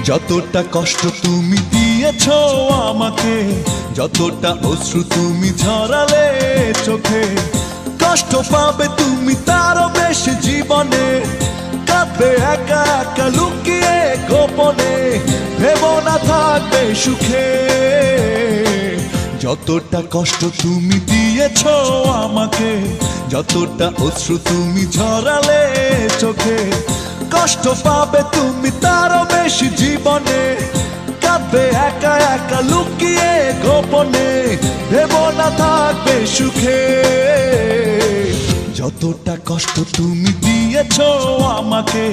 যতটা কষ্ট তুমি দিয়েছো আমাকে, যতটা অশ্রু তুমি ঝরালে চোখে, কষ্ট পাবে তুমি তারও বেশি জীবনে, কাঁদবে একা একা লুকিয়ে গোপনে, ভেবো না থাকবে সুখে। যতটা কষ্ট তুমি দিয়েছো আমাকে, যতটা অশ্রু তুমি ঝরালে চোখে, কষ্ট পাবে তুমি তারও বেশি জীবনে, কাঁদবে একা একা লুকিয়ে গোপনে, ভেবো না থাকবে সুখে। যতটা কষ্ট তুমি দিয়েছো আমাকে,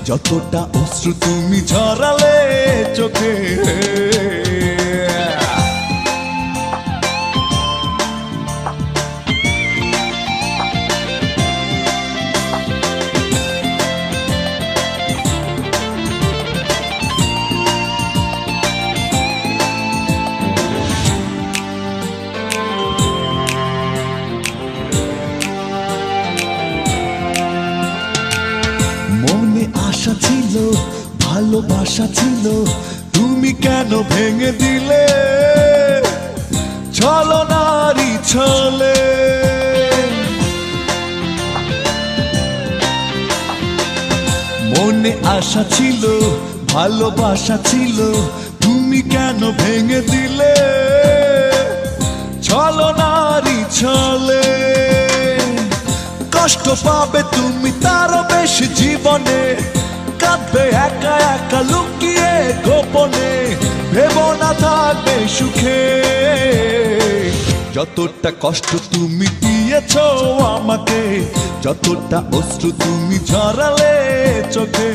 যতটা অশ্রু তুমি ঝরালে চোখে। মনে আশা ছিল, ভালোবাসা ছিল, তুমি কেন ভেঙে দিলে ছলনারই ছলে। মনে আশা ছিল, ভালোবাসা ছিল, তুমি কেন ভেঙে দিলে ছলনারই ছলে। কষ্ট পাবে তুমি তারও বেশি জীবনে, কাঁদবে একা একা লুকিয়ে গোপনে, ভেবো না থাকবে সুখে। যতটা কষ্ট তুমি দিয়েছো আমাকে, যতটা অশ্রু তুমি ঝরালে চোখে।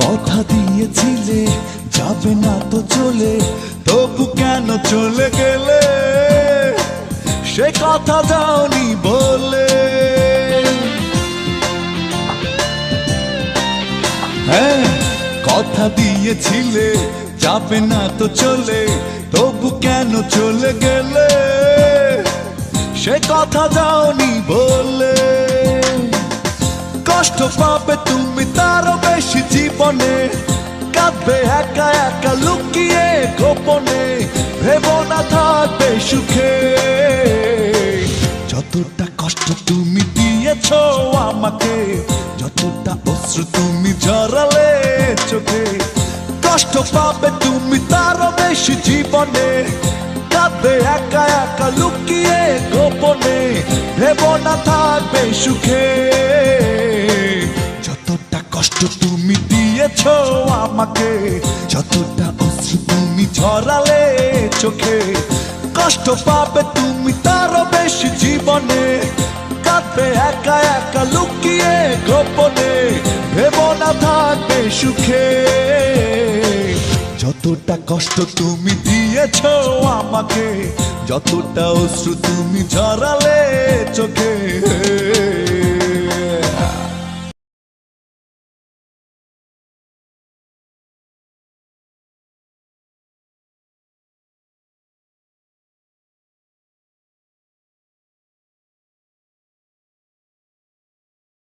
কথা দিয়েছিলে যাবে না তো চলে, তবু কেন চলে গেলে সে কথা দাওনি বলে। হ্যাঁ, কথা দিয়েছিলে যাবে না তো চলে, তবু কেন চলে গেলে সে কথা দাওনি বলে। কষ্ট পাবে তুমি তারও বেশি জীবনে, কাঁদবে একা একা লুকিয়ে গোপনে, ভেবো না থাকবে সুখে। যতটা কষ্ট তুমি দিয়েছো আমাকে, যতটা অশ্রু তুমি ঝরালে চোখে, কষ্ট পাবে তুমি তারও বেশি জীবনে, কাঁদবে একা একা লুকিয়ে গোপনে, ভেবো না থাকবে সুখে। যতটা কষ্ট তুমি দিয়েছো আমাকে, যতটা অশ্রু তুমি ঝরালে চোখে, কষ্ট পাবে তুমি তারও বেশি জীবনে, কাঁদবে একা একা লুকিয়ে গোপনে, ভেবো না থাকবে সুখে। যতটা কষ্ট তুমি দিয়েছো আমাকে, যতটা অশ্রু তুমি ঝরালে চোখে।